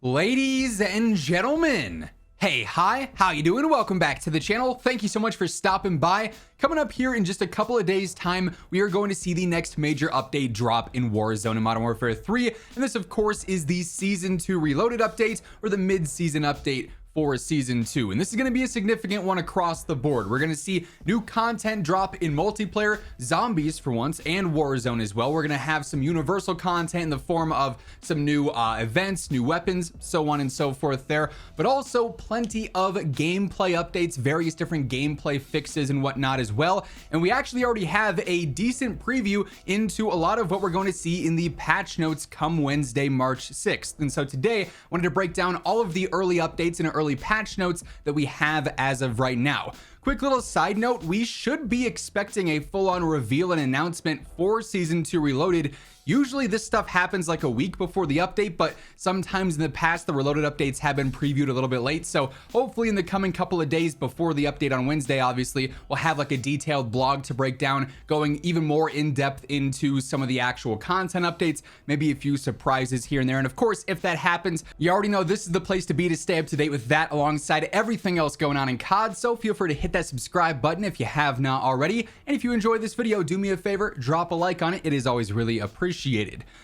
Ladies and gentlemen, hey, hi, how you doing? Welcome back to the channel. Thank you so much for stopping by. Coming up here in just a couple of days time, we are going to see the next major update drop in Warzone Modern Warfare 3. And this of course is the Season 2 Reloaded update, or the mid-season update for Season 2. And this is going to be a significant one across the board. We're going to see new content drop in multiplayer, zombies for once, and Warzone as well. We're going to have some universal content in the form of some new events, new weapons, so on and so forth there, but also plenty of gameplay updates, various different gameplay fixes and whatnot as well. And we actually already have a decent preview into a lot of what we're going to see in the patch notes come Wednesday, March 6th. And so today I wanted to break down all of the early updates and early patch notes that we have as of right now. Quick little side note, we should be expecting a full-on reveal and announcement for Season 2 Reloaded. Usually this stuff happens like a week before the update, but sometimes in the past the Reloaded updates have been previewed a little bit late. So hopefully in the coming couple of days before the update on Wednesday, obviously, we'll have like a detailed blog to break down, going even more in depth into some of the actual content updates, maybe a few surprises here and there. And of course, if that happens, you already know this is the place to be to stay up to date with that alongside everything else going on in COD. So feel free to hit that subscribe button if you have not already. And if you enjoyed this video, do me a favor, drop a like on it. It is always really appreciated.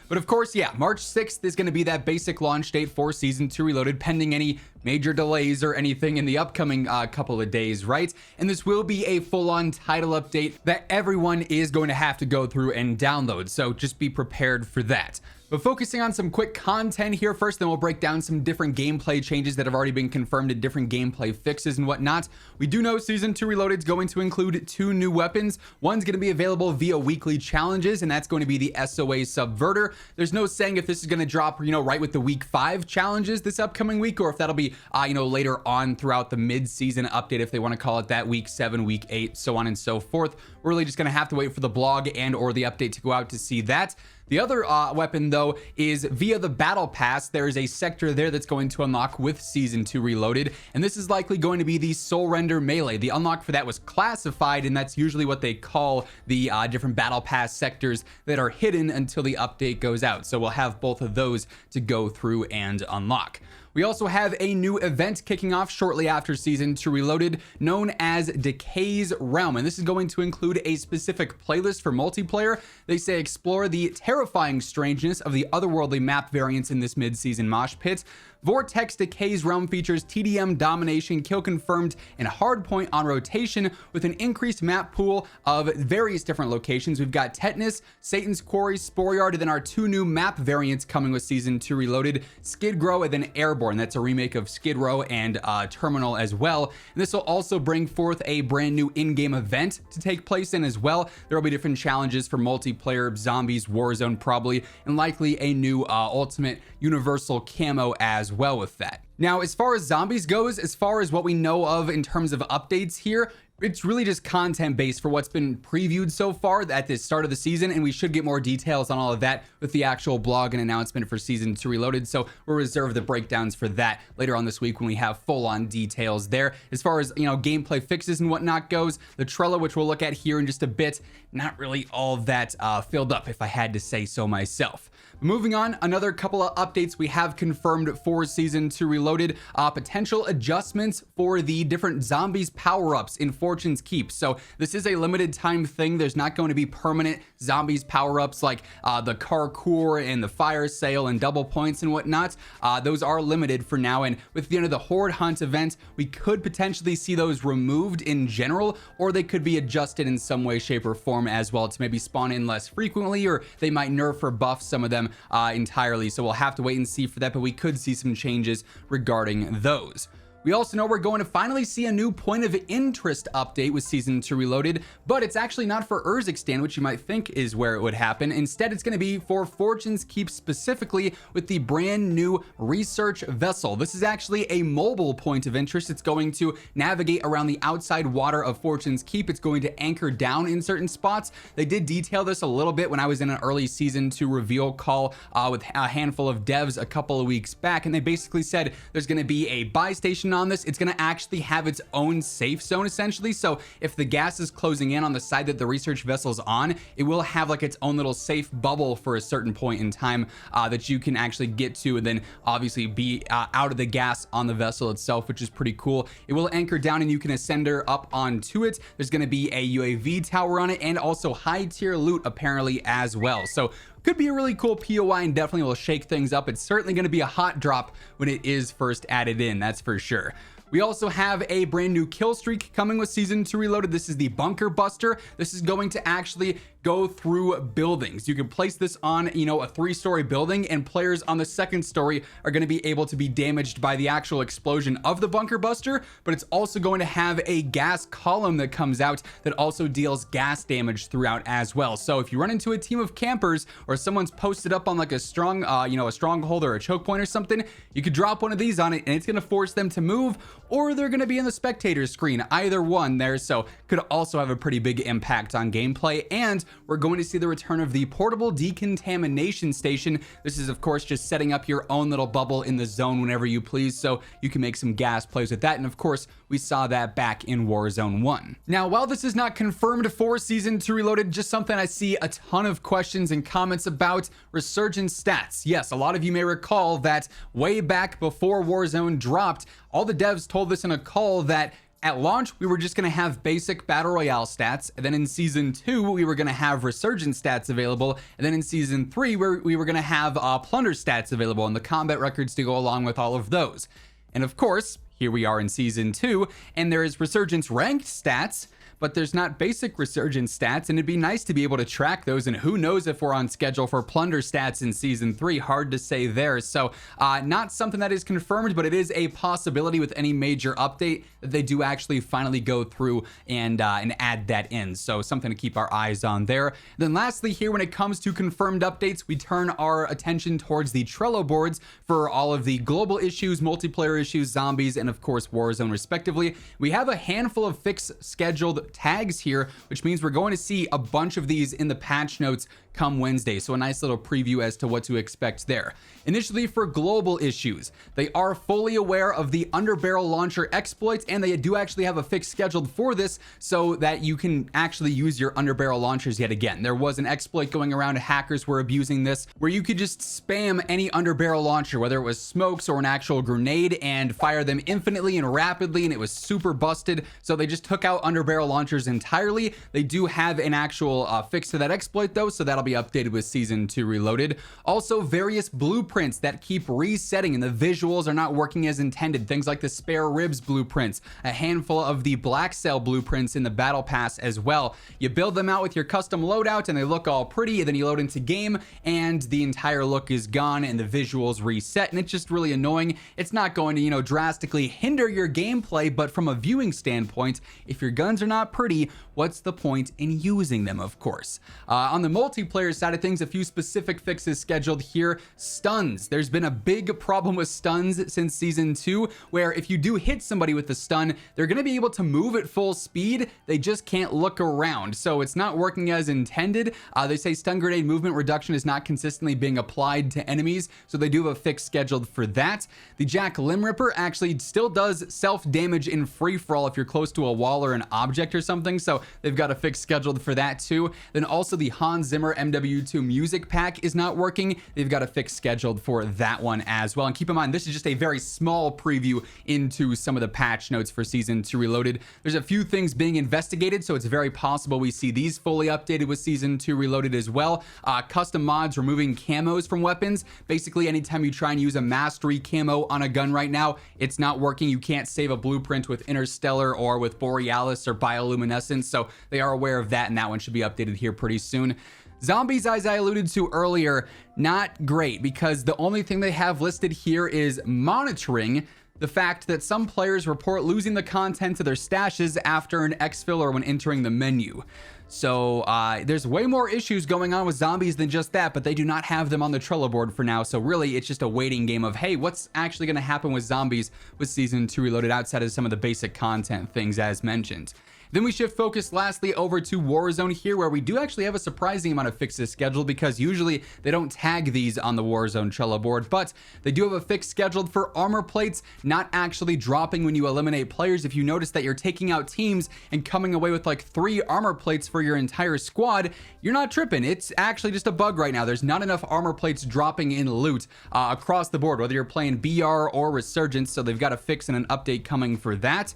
But of course, yeah, March 6th is going to be that basic launch date for Season 2 Reloaded, pending any major delays or anything in the upcoming couple of days, right? And this will be a full-on title update that everyone is going to have to go through and download, so just be prepared for that. But focusing on some quick content here first, then we'll break down some different gameplay changes that have already been confirmed and different gameplay fixes and whatnot. We do know Season 2 Reloaded is going to include 2 new weapons. One's going to be available via weekly challenges, and that's going to be the SOA Subverter. There's no saying if this is going to drop, right with the week 5 challenges this upcoming week, or if that'll be, later on throughout the mid-season update, if they want to call it that, week 7, week 8, so on and so forth. We're really just going to have to wait for the blog and or the update to go out to see that. The other weapon, though, is via the Battle Pass. There is a sector there that's going to unlock with Season 2 Reloaded, and this is likely going to be the Soul Render Melee. The unlock for that was classified, and that's usually what they call the different Battle Pass sectors that are hidden until the update goes out. So we'll have both of those to go through and unlock. We also have a new event kicking off shortly after Season 2 Reloaded, known as Decays Realm, and this is going to include a specific playlist for multiplayer. They say explore the terrifying strangeness of the otherworldly map variants in this mid-season mosh pit. Vortex Decays Realm features TDM domination, kill confirmed, and hardpoint on rotation with an increased map pool of various different locations. We've got Tetanus, Satan's Quarry, Spore Yard, and then our 2 new map variants coming with Season 2 Reloaded, Skid Row and then Airborne. That's a remake of Skid Row and Terminal as well. And this will also bring forth a brand new in-game event to take place in as well. There will be different challenges for multiplayer, zombies, Warzone probably, and likely a new ultimate universal camo as well with that. Now, as far as zombies goes, as far as what we know of in terms of updates here, it's really just content based for what's been previewed so far at the start of the season, and we should get more details on all of that with the actual blog and announcement for Season 2 Reloaded. So we'll reserve the breakdowns for that later on this week when we have full-on details there. As far as gameplay fixes and whatnot goes, the Trello, which we'll look at here in just a bit, not really all that filled up, if I had to say so myself. Moving on, another couple of updates we have confirmed for Season 2 Reloaded, potential adjustments for the different zombies power-ups in Fortune's Keep. So this is a limited time thing. There's not going to be permanent zombies power-ups like the Carcour and the Fire Sale and double points and whatnot. Those are limited for now, and with the end of the Horde Hunt event, we could potentially see those removed in general, or they could be adjusted in some way, shape, or form as well to maybe spawn in less frequently, or they might nerf or buff some of them entirely. So we'll have to wait and see for that, but we could see some changes regarding those. We also know we're going to finally see a new point of interest update with Season 2 Reloaded, but it's actually not for Urzikstan, which you might think is where it would happen. Instead, it's going to be for Fortune's Keep specifically with the brand new research vessel. This is actually a mobile point of interest. It's going to navigate around the outside water of Fortune's Keep. It's going to anchor down in certain spots. They did detail this a little bit when I was in an early Season 2 reveal call with a handful of devs a couple of weeks back, and they basically said there's going to be a buy station on this, it's going to actually have its own safe zone essentially. So if the gas is closing in on the side that the research vessel's on, it will have like its own little safe bubble for a certain point in time that you can actually get to, and then obviously be out of the gas on the vessel itself, which is pretty cool. It will anchor down and you can ascend her up onto it. There's going to be a UAV tower on it and also high tier loot apparently as well. So could be a really cool POI and definitely will shake things up. It's certainly going to be a hot drop when it is first added in, that's for sure. We also have a brand new kill streak coming with Season 2 Reloaded. This is the Bunker Buster. This is going to actually go through buildings. You can place this on, you know, a 3-story building, and players on the 2nd story are going to be able to be damaged by the actual explosion of the Bunker Buster, but it's also going to have a gas column that comes out that also deals gas damage throughout as well. So if you run into a team of campers or someone's posted up on like a strong, you know, a stronghold or a choke point or something, you could drop one of these on it and it's going to force them to move, or they're going to be in the spectator screen, either one there. So could also have a pretty big impact on gameplay. And we're going to see the return of the portable decontamination station. This is of course just setting up your own little bubble in the zone whenever you please, so you can make some gas plays with that. And of course we saw that back in Warzone 1. Now, while this is not confirmed for Season 2 Reloaded, just something I see a ton of questions and comments about: Resurgence stats. Yes, a lot of you may recall that way back before Warzone dropped, all the devs told us in a call that at launch, we were just going to have basic Battle Royale stats, and then in Season 2, we were going to have Resurgence stats available, and then in Season 3, we were going to have Plunder stats available and the combat records to go along with all of those. And of course, here we are in Season 2, and there is Resurgence ranked stats, but there's not basic Resurgence stats, and it'd be nice to be able to track those, and who knows if we're on schedule for Plunder stats in Season 3, hard to say there. So not something that is confirmed, but it is a possibility with any major update that they do actually finally go through and add that in. So something to keep our eyes on there. Then lastly here, when it comes to confirmed updates, we turn our attention towards the Trello boards for all of the global issues, multiplayer issues, zombies, and of course Warzone respectively. We have a handful of fixed scheduled tags here, which means we're going to see a bunch of these in the patch notes come Wednesday. So a nice little preview as to what to expect there. Initially, for global issues, they are fully aware of the underbarrel launcher exploits, and they do actually have a fix scheduled for this so that you can actually use your underbarrel launchers yet again. There was an exploit going around, hackers were abusing this, where you could just spam any underbarrel launcher, whether it was smokes or an actual grenade, and fire them infinitely and rapidly, and it was super busted. So they just took out underbarrel launchers entirely. They do have an actual fix to that exploit though, so that'll be updated with Season 2 Reloaded. Also, various blueprints that keep resetting and the visuals are not working as intended. Things like the spare ribs blueprints, a handful of the black cell blueprints in the battle pass as well. You build them out with your custom loadout and they look all pretty, and then you load into game and the entire look is gone and the visuals reset, and it's just really annoying. It's not going to, you know, drastically hinder your gameplay, but from a viewing standpoint, if your guns are not pretty, what's the point in using them, of course? On the multiplayer side of things, a few specific fixes scheduled here. Stuns. There's been a big problem with stuns since Season 2, where if you do hit somebody with the stun, they're going to be able to move at full speed. They just can't look around. So it's not working as intended. They say stun grenade movement reduction is not consistently being applied to enemies, so they do have a fix scheduled for that. The Jack Limb Ripper actually still does self-damage in free-for-all if you're close to a wall or an object or something, so they've got a fix scheduled for that too. Then also the Hans Zimmer MW2 music pack is not working. They've got a fix scheduled for that one as well. And keep in mind, this is just a very small preview into some of the patch notes for Season 2 Reloaded. There's a few things being investigated, so it's very possible we see these fully updated with Season 2 Reloaded as well. Custom mods removing camos from weapons. Basically, anytime you try and use a mastery camo on a gun right now, it's not working. You can't save a blueprint with Interstellar or with Borealis or Bioluminescence, so they are aware of that, and that one should be updated here pretty soon. Zombies, as I alluded to earlier, not great, because the only thing they have listed here is monitoring the fact that some players report losing the content of their stashes after an exfil or when entering the menu. So there's way more issues going on with zombies than just that, but they do not have them on the Trello board for now. So really, it's just a waiting game of, hey, what's actually going to happen with zombies with Season 2 Reloaded outside of some of the basic content things as mentioned. Then we shift focus lastly over to Warzone here, where we do actually have a surprising amount of fixes scheduled, because usually they don't tag these on the Warzone Trello board, but they do have a fix scheduled for armor plates not actually dropping when you eliminate players. If you notice that you're taking out teams and coming away with like 3 armor plates for your entire squad, you're not tripping. It's actually just a bug right now. There's not enough armor plates dropping in loot across the board, whether you're playing BR or Resurgence, so they've got a fix and an update coming for that.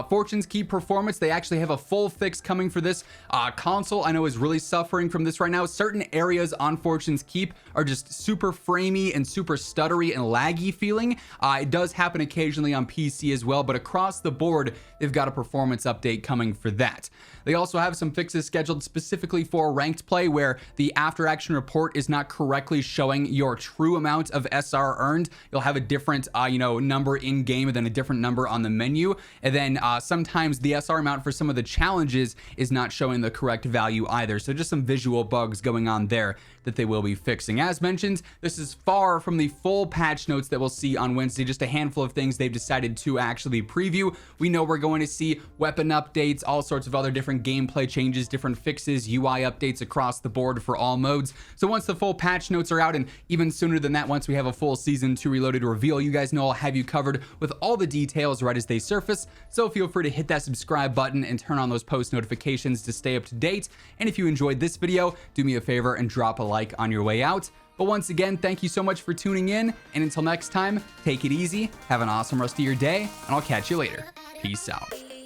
Fortune's Key Performance, they actually have a full fix coming for this. Console, I know, is really suffering from this right now. Certain areas on Fortune's Keep are just super framey and super stuttery and laggy feeling. It does happen occasionally on PC as well, but across the board, they've got a performance update coming for that. They also have some fixes scheduled specifically for ranked play, where the after action report is not correctly showing your true amount of SR earned. You'll have a different, number in game and then a different number on the menu. And then sometimes the SR amount for some of the challenges is not showing the correct value either. So just some visual bugs going on there that they will be fixing. As mentioned, this is far from the full patch notes that we'll see on Wednesday, just a handful of things they've decided to actually preview. We know we're going to see weapon updates, all sorts of other different gameplay changes, different fixes, UI updates across the board for all modes. So once the full patch notes are out, and even sooner than that, once we have a full Season 2 Reloaded reveal, you guys know I'll have you covered with all the details right as they surface. So feel free to hit that subscribe button and turn on those post notifications to stay up to date. And if you enjoyed this video, do me a favor and drop a like on your way out. But once again, thank you so much for tuning in, and until next time, take it easy, have an awesome rest of your day, and I'll catch you later. Peace out.